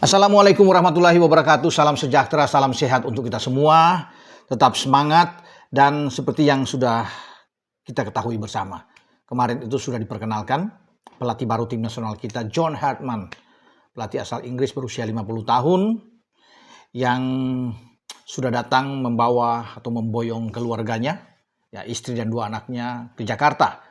Assalamualaikum warahmatullahi wabarakatuh. Salam sejahtera, salam sehat untuk kita semua. Tetap semangat dan seperti yang sudah kita ketahui bersama. Kemarin itu sudah diperkenalkan pelatih baru tim nasional kita, John Hartman. Pelatih asal Inggris berusia 50 tahun yang sudah datang membawa atau memboyong keluarganya, ya istri dan dua anaknya ke Jakarta.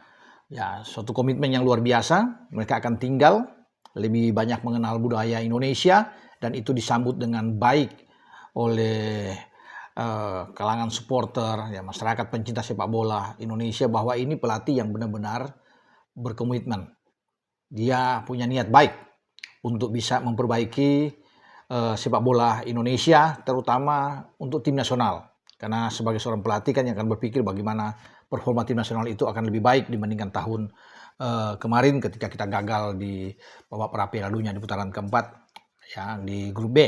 Ya, suatu komitmen yang luar biasa. Mereka akan tinggal lebih banyak mengenal budaya Indonesia dan itu disambut dengan baik oleh kalangan supporter, ya masyarakat pencinta sepak bola Indonesia bahwa ini pelatih yang benar-benar berkomitmen. Dia punya niat baik untuk bisa memperbaiki sepak bola Indonesia, terutama untuk tim nasional. Karena sebagai seorang pelatih kan yang akan berpikir bagaimana performa tim nasional itu akan lebih baik dibandingkan tahun kemarin ketika kita gagal di babak Piala Dunia di putaran keempat ya di grup B.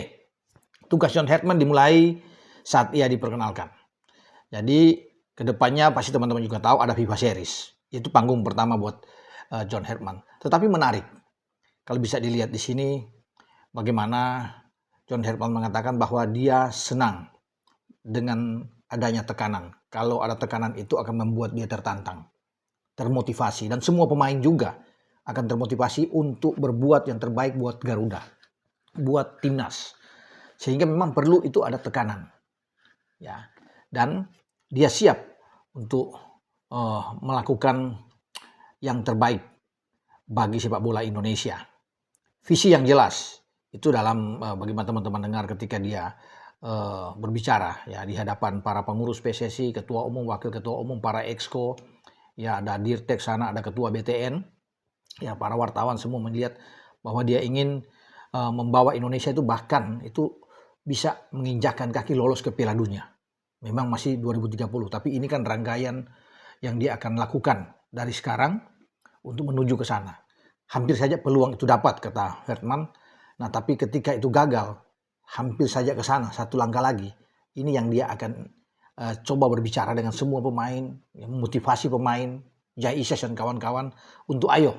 Tugas John Hartman dimulai saat ia diperkenalkan. Jadi kedepannya pasti teman-teman juga tahu ada FIFA Series. Itu panggung pertama buat John Hartman. Tetapi menarik kalau bisa dilihat di sini bagaimana John Hartman mengatakan bahwa dia senang dengan adanya tekanan. Kalau ada tekanan itu akan membuat dia tertantang, termotivasi, dan semua pemain juga akan termotivasi untuk berbuat yang terbaik buat Garuda, buat timnas. Sehingga memang perlu itu ada tekanan, ya. Dan dia siap untuk melakukan yang terbaik bagi sepak bola Indonesia. Visi yang jelas itu dalam bagaimana teman-teman dengar ketika dia berbicara ya di hadapan para pengurus PSSI, ketua umum, wakil ketua umum, para exco. Ya ada Dirtek sana, ada ketua BTN, ya para wartawan semua melihat bahwa dia ingin membawa Indonesia itu bahkan itu bisa menginjakkan kaki lolos ke Piala Dunia. Memang masih 2030, tapi ini kan rangkaian yang dia akan lakukan dari sekarang untuk menuju ke sana. Hampir saja peluang itu dapat, kata Hartman. Nah tapi ketika itu gagal, hampir saja ke sana, satu langkah lagi. Ini yang dia akan coba berbicara dengan semua pemain, memotivasi pemain, Jai Isyas dan kawan-kawan untuk ayo,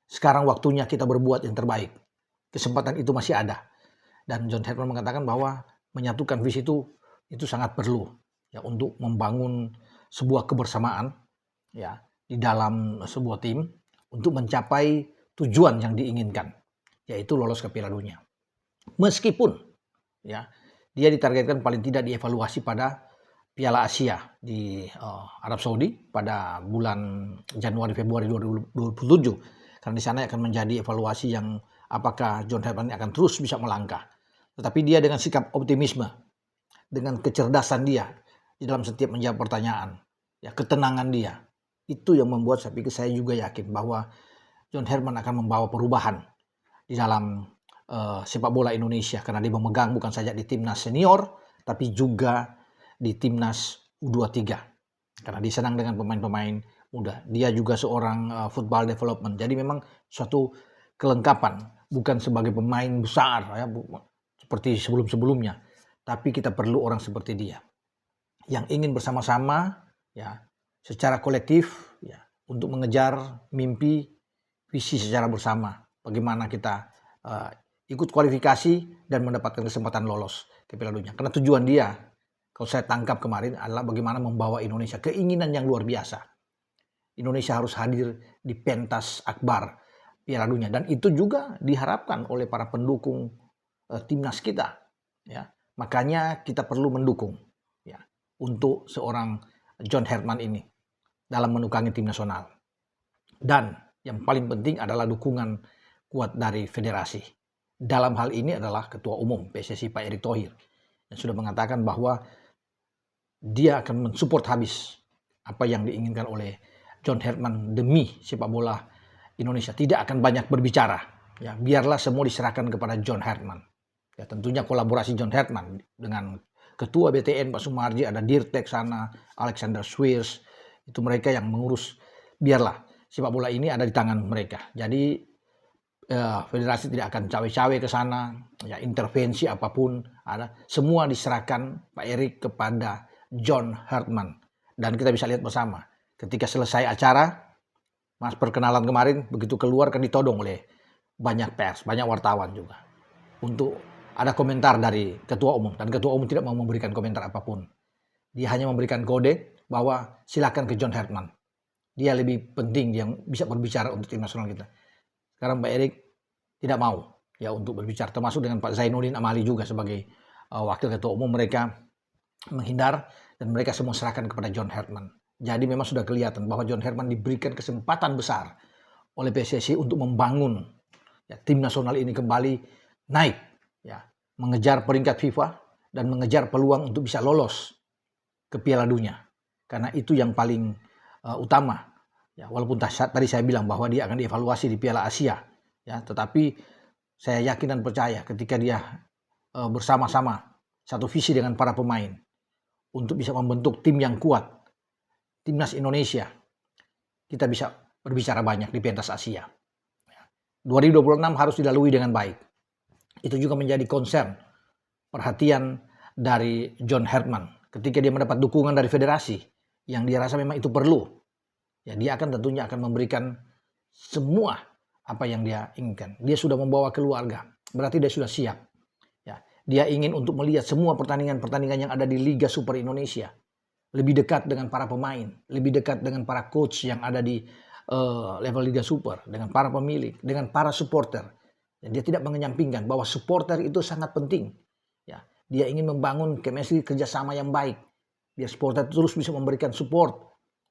sekarang waktunya kita berbuat yang terbaik. Kesempatan itu masih ada. Dan John Hartman mengatakan bahwa menyatukan visi itu sangat perlu ya untuk membangun sebuah kebersamaan ya di dalam sebuah tim untuk mencapai tujuan yang diinginkan, yaitu lolos ke Piala Dunia. Meskipun ya dia ditargetkan paling tidak dievaluasi pada Piala Asia di Arab Saudi pada bulan Januari-Februari 2027. Karena di sana akan menjadi evaluasi yang apakah John Hartman akan terus bisa melangkah. Tetapi dia dengan sikap optimisme, dengan kecerdasan dia di dalam setiap menjawab pertanyaan, ya ketenangan dia, itu yang membuat saya juga yakin bahwa John Hartman akan membawa perubahan di dalam sepak bola Indonesia. Karena dia memegang bukan saja di timnas senior, tapi juga di timnas U23 karena dia senang dengan pemain-pemain muda. Dia juga seorang football development. Jadi memang suatu kelengkapan, bukan sebagai pemain besar ya seperti sebelum-sebelumnya, tapi kita perlu orang seperti dia yang ingin bersama-sama ya secara kolektif ya untuk mengejar mimpi, visi secara bersama. Bagaimana kita ikut kualifikasi dan mendapatkan kesempatan lolos ke Piala Dunia. Karena tujuan dia, kalau saya tangkap kemarin, adalah bagaimana membawa Indonesia, keinginan yang luar biasa. Indonesia harus hadir di pentas akbar Piala Dunia. Dan itu juga diharapkan oleh para pendukung timnas kita. Ya. Makanya kita perlu mendukung ya, untuk seorang John Hartman ini dalam menukangi tim nasional. Dan yang paling penting adalah dukungan kuat dari federasi. Dalam hal ini adalah Ketua Umum PSSI Pak Erick Thohir yang sudah mengatakan bahwa dia akan mensupport habis apa yang diinginkan oleh John Hartman demi sepak bola Indonesia. Tidak akan banyak berbicara. Ya, biarlah semua diserahkan kepada John Hartman. Ya, tentunya kolaborasi John Hartman dengan Ketua BTN Pak Sumarji, ada Dirtek sana, Alexander Swiers, itu mereka yang mengurus. Biarlah sepak bola ini ada di tangan mereka. Jadi federasi tidak akan cawe-cawe ke sana, ya intervensi apapun ada. Semua diserahkan Pak Erick kepada John Hartman. Dan kita bisa lihat bersama ketika selesai acara Mas perkenalan kemarin begitu keluar kan ditodong oleh banyak pers, banyak wartawan juga. untuk ada komentar dari ketua umum, dan ketua umum tidak mau memberikan komentar apapun. Dia hanya memberikan kode bahwa silakan ke John Herman. Dia lebih penting yang bisa berbicara untuk tim nasional kita. Sekarang Pak Erik tidak mau ya untuk berbicara, termasuk dengan Pak Zainuddin Amali juga sebagai wakil ketua umum. Mereka menghindar dan mereka semua serahkan kepada John Herman. Jadi memang sudah kelihatan bahwa John Herman diberikan kesempatan besar oleh PSSI untuk membangun ya, tim nasional ini kembali naik, ya, mengejar peringkat FIFA dan mengejar peluang untuk bisa lolos ke Piala Dunia. Karena itu yang paling utama. Ya, walaupun tadi saya bilang bahwa dia akan dievaluasi di Piala Asia, ya, tetapi saya yakin dan percaya ketika dia bersama-sama satu visi dengan para pemain untuk bisa membentuk tim yang kuat, timnas Indonesia, kita bisa berbicara banyak di pentas Asia. 2026 harus dilalui dengan baik. Itu juga menjadi concern, perhatian dari John Herman. Ketika dia mendapat dukungan dari federasi, yang dia rasa memang itu perlu, ya dia akan tentunya akan memberikan semua apa yang dia inginkan. Dia sudah membawa keluarga, berarti dia sudah siap. Ya, dia ingin untuk melihat semua pertandingan-pertandingan yang ada di Liga Super Indonesia. Lebih dekat dengan para pemain, lebih dekat dengan para coach yang ada di level Liga Super, dengan para pemilik, dengan para supporter. Dan dia tidak mengenyampingkan bahwa supporter itu sangat penting. Ya, dia ingin membangun chemistry kerjasama yang baik. Biar supporter terus bisa memberikan support,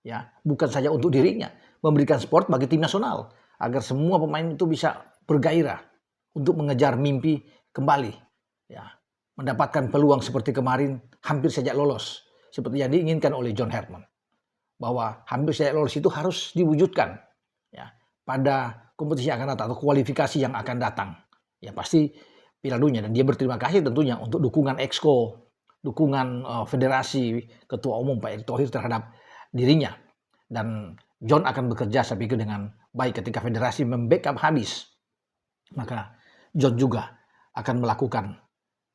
ya, bukan saja untuk dirinya, memberikan support bagi tim nasional agar semua pemain itu bisa bergairah untuk mengejar mimpi kembali, ya, mendapatkan peluang seperti kemarin hampir saja lolos seperti yang diinginkan oleh John Herman. Bahwa hampir saja lolos itu harus diwujudkan, ya, pada kompetisi yang akan datang atau kualifikasi yang akan datang. Ya pasti Piala Dunia, dan dia berterima kasih tentunya untuk dukungan Exco, dukungan federasi, ketua umum Pak Erick Thohir terhadap dirinya. Dan John akan bekerja saya pikir dengan baik ketika federasi membackup habis. Maka John juga akan melakukan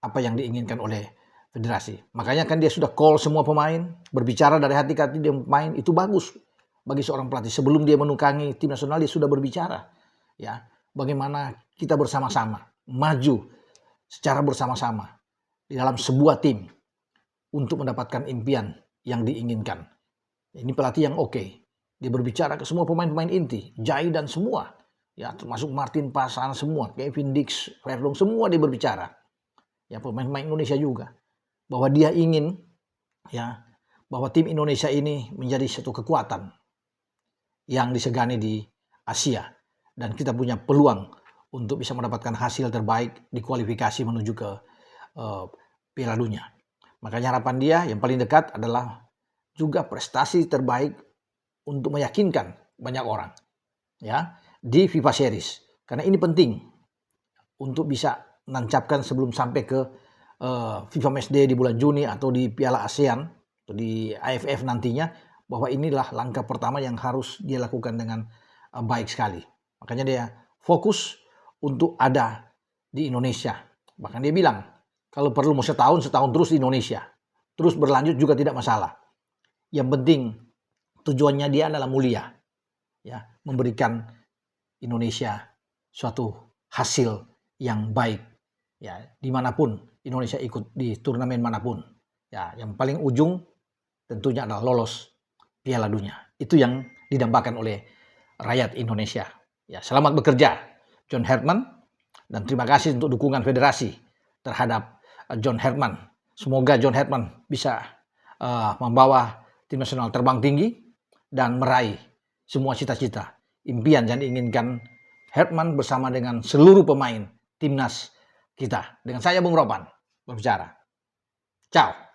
apa yang diinginkan oleh federasi. Makanya kan dia sudah call semua pemain, berbicara dari hati ke hati dia pemain, itu bagus bagi seorang pelatih. Sebelum dia menukangi tim nasional dia sudah berbicara, ya, bagaimana kita bersama-sama maju secara bersama-sama di dalam sebuah tim untuk mendapatkan impian yang diinginkan. Ini pelatih yang oke. Dia berbicara ke semua pemain-pemain inti, Jai dan semua, ya, termasuk Martin Pasan semua, Kevin Dix, Verdong, semua dia berbicara. Ya, pemain-pemain Indonesia juga, bahwa dia ingin, ya, bahwa tim Indonesia ini menjadi satu kekuatan yang disegani di Asia, dan kita punya peluang untuk bisa mendapatkan hasil terbaik di kualifikasi menuju ke Piala Dunia. Makanya harapan dia yang paling dekat adalah juga prestasi terbaik untuk meyakinkan banyak orang, ya, di FIFA Series, karena ini penting untuk bisa menancapkan sebelum sampai ke FIFA Matchday di bulan Juni atau di Piala ASEAN atau di AFF nantinya, bahwa inilah langkah pertama yang harus dia lakukan dengan baik sekali. Makanya dia fokus untuk ada di Indonesia. Bahkan dia bilang kalau perlu mau setahun terus di Indonesia, terus berlanjut juga tidak masalah. Yang penting tujuannya dia adalah mulia, ya, memberikan Indonesia suatu hasil yang baik, ya, dimanapun Indonesia ikut di turnamen manapun, ya, yang paling ujung tentunya adalah lolos Piala Dunia. Itu yang didambakan oleh rakyat Indonesia. Ya, selamat bekerja John Herman, dan terima kasih untuk dukungan federasi terhadap John Herman. Semoga John Herman bisa membawa tim nasional terbang tinggi dan meraih semua cita-cita, impian yang diinginkan Herman bersama dengan seluruh pemain timnas kita. Dengan saya Bung Ropan berbicara. Ciao.